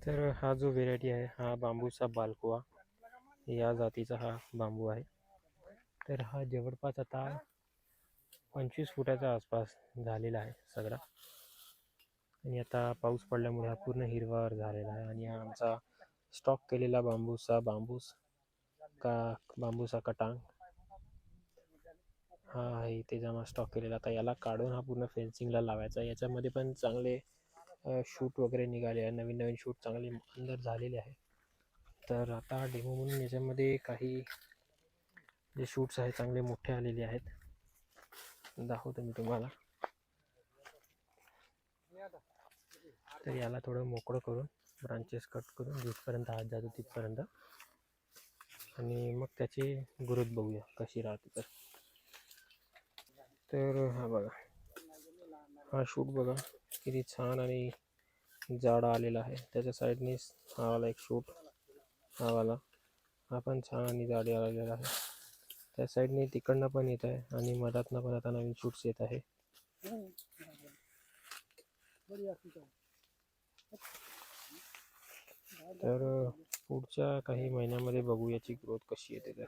तर हा जो व्हेरायटी आहे हा बांबूचा बालकुआ या जातीचा हा बांबू आहे. तर हा जवळपास आता 25 फुटाच्या आसपास झालेला आहे सगळा. आणि आता पाऊस पडल्यामुळे हा पूर्ण हिरवागार झालेला आहे. आणि हा आमचा स्टॉक केलेला बांबूचा कटांग हा आहे इथे जमा स्टॉक केलेला. आता याला काढून हा पूर्ण फेन्सिंगला लावायचा. याच्यामध्ये पण चांगले शूट वगैरे निघाले आहे. नवीन नवीन शूट चांगले अंदर झालेले आहे. तर आता डेमो म्हणून याच्यामध्ये काही जे शूट्स आहेत चांगले मोठे आलेले आहेत. दाखवतो मी तुम्हाला. तर याला थोडं मोकळं करून ब्रांचेस कट करून जिथपर्यंत हात जातो तिथपर्यंत, आणि मग त्याची ग्रोथ बघूया कशी राहते. तर हा बघा, हा शूट बघा किती छान आणि जाडा आलेला आहे. त्याच्या साईडने हा वाला एक शूट, हा पण छान आणि जाडे आलेला आहे. त्या साईडने तिकडनं पण येत आहे आणि मधातनं पण आता नवीन शूट्स येत आहे. तर पुढच्या काही महिन्यामध्ये बघू याची ग्रोथ कशी येते. तर